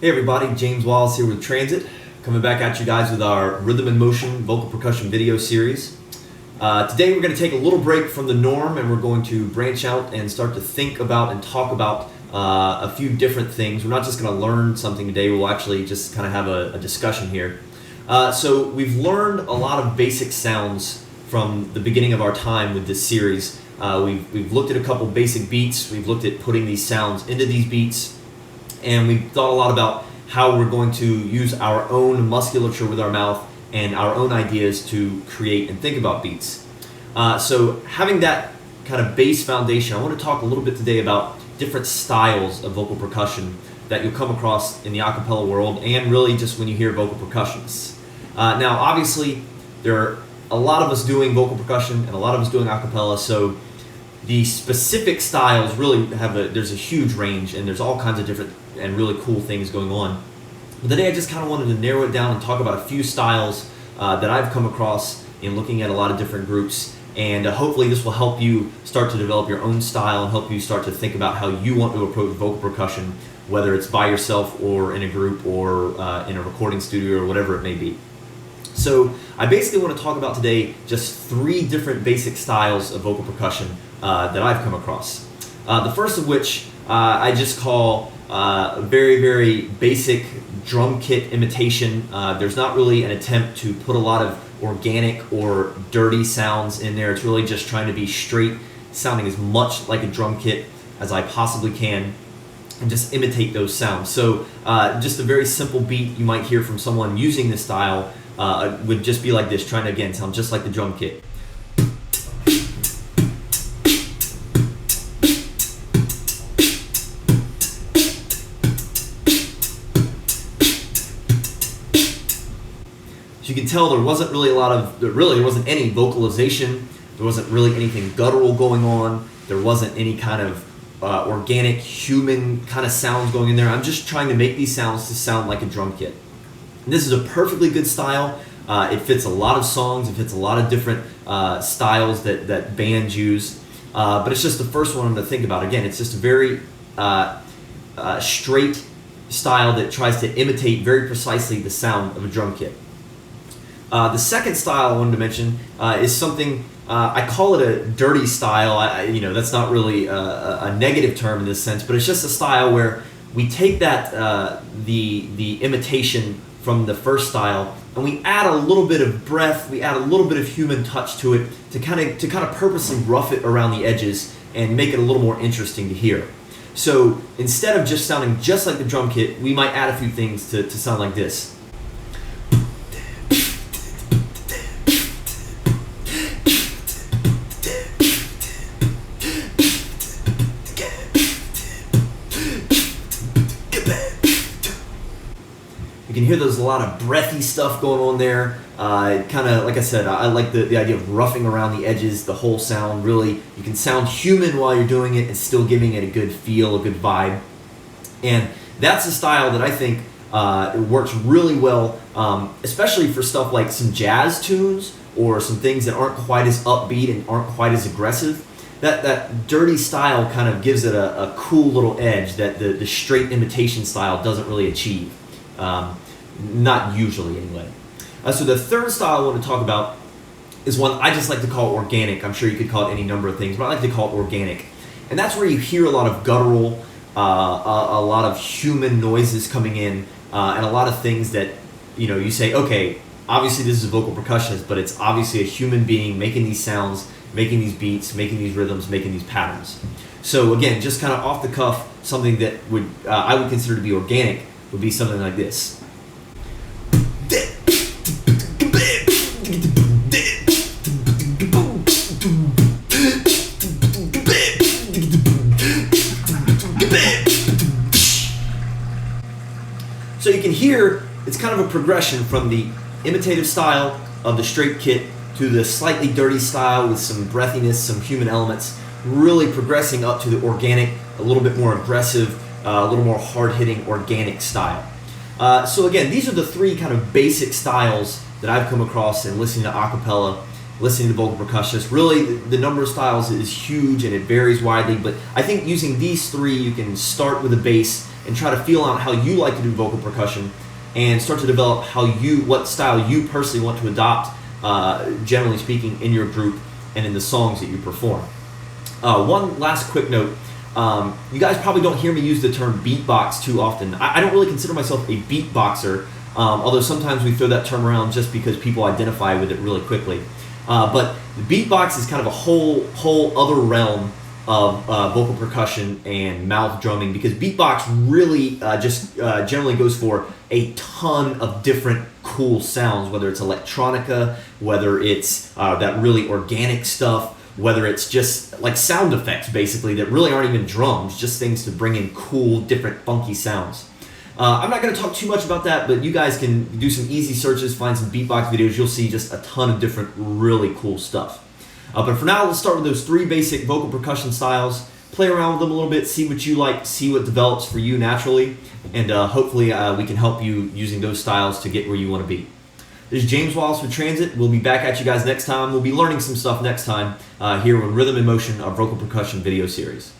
Hey everybody, James Wallace here with Transit, coming back at you guys with our Rhythm and Motion vocal percussion video series. Today we're going to take a little break from the norm and we're going to branch out and start to think about and talk about a few different things. We're not just going to learn something today, we'll actually just kind of have a discussion here. So we've learned a lot of basic sounds from the beginning of our time with this series. We've looked at a couple basic beats, we've looked at putting these sounds into these beats, and we've thought a lot about how we're going to use our own musculature with our mouth and our own ideas to create and think about beats. So having that kind of base foundation, I want to talk a little bit today about different styles of vocal percussion that you'll come across in the a cappella world and really just when you hear vocal percussionists. Now obviously there are a lot of us doing vocal percussion and a lot of us doing a cappella, so the specific styles really there's a huge range and there's all kinds of different and really cool things going on. But today I just kind of wanted to narrow it down and talk about a few styles that I've come across in looking at a lot of different groups, and hopefully this will help you start to develop your own style and help you start to think about how you want to approach vocal percussion, whether it's by yourself or in a group or in a recording studio or whatever it may be. So I basically want to talk about today just 3 different basic styles of vocal percussion that I've come across. The first of which I just call very, very basic drum kit imitation. There's not really an attempt to put a lot of organic or dirty sounds in there. It's really just trying to be straight, sounding as much like a drum kit as I possibly can and just imitate those sounds. So just a very simple beat you might hear from someone using this style would just be like this, trying to again sound just like the drum kit. You can tell there wasn't any vocalization, there wasn't really anything guttural going on, there wasn't any kind of organic human kind of sounds going in there. I'm just trying to make these sounds to sound like a drum kit. And this is a perfectly good style. It fits a lot of songs, it fits a lot of different styles that bands use, but it's just the first one I'm going to think about. Again, it's just a very straight style that tries to imitate very precisely the sound of a drum kit. The second style I wanted to mention is something, I call it a dirty style. That's not really a negative term in this sense, but it's just a style where we take that the imitation from the first style and we add a little bit of breath, we add a little bit of human touch to it to kind of purposely rough it around the edges and make it a little more interesting to hear. So instead of just sounding just like the drum kit, we might add a few things to sound like this. You can hear there's a lot of breathy stuff going on there. Kind of, like I said, I like the idea of roughing around the edges, the whole sound. Really, you can sound human while you're doing it and still giving it a good feel, a good vibe. And that's a style that I think it works really well, especially for stuff like some jazz tunes or some things that aren't quite as upbeat and aren't quite as aggressive. That dirty style kind of gives it a cool little edge that the straight imitation style doesn't really achieve. Not usually anyway. So the third style I want to talk about is one I just like to call organic. I'm sure you could call it any number of things, but I like to call it organic. And that's where you hear a lot of guttural, a lot of human noises coming in, and a lot of things that, you say, okay, obviously this is a vocal percussionist, but it's obviously a human being making these sounds, making these beats, making these rhythms, making these patterns. So again, just kind of off the cuff, something that I would consider to be organic would be something like this. So you can hear it's kind of a progression from the imitative style of the straight kit to the slightly dirty style with some breathiness, some human elements, really progressing up to the organic, a little bit more aggressive, a little more hard-hitting organic style. So again, these are the 3 kind of basic styles that I've come across in listening to a cappella listening to vocal percussionists. Really, the number of styles is huge and it varies widely, but I think using these three, you can start with a bass and try to feel out how you like to do vocal percussion and start to develop what style you personally want to adopt, generally speaking, in your group and in the songs that you perform. One last quick note. You guys probably don't hear me use the term beatbox too often. I don't really consider myself a beatboxer, although sometimes we throw that term around just because people identify with it really quickly. But the beatbox is kind of a whole other realm of vocal percussion and mouth drumming, because beatbox really just generally goes for a ton of different cool sounds, whether it's electronica, whether it's that really organic stuff, whether it's just like sound effects basically that really aren't even drums, just things to bring in cool, different, funky sounds. I'm not going to talk too much about that, but you guys can do some easy searches, find some beatbox videos. You'll see just a ton of different really cool stuff. But for now, let's start with those three basic vocal percussion styles. Play around with them a little bit, see what you like, see what develops for you naturally, and hopefully we can help you using those styles to get where you want to be. This is James Wallace with Transit. We'll be back at you guys next time. We'll be learning some stuff next time here on Rhythm and Motion, our vocal percussion video series.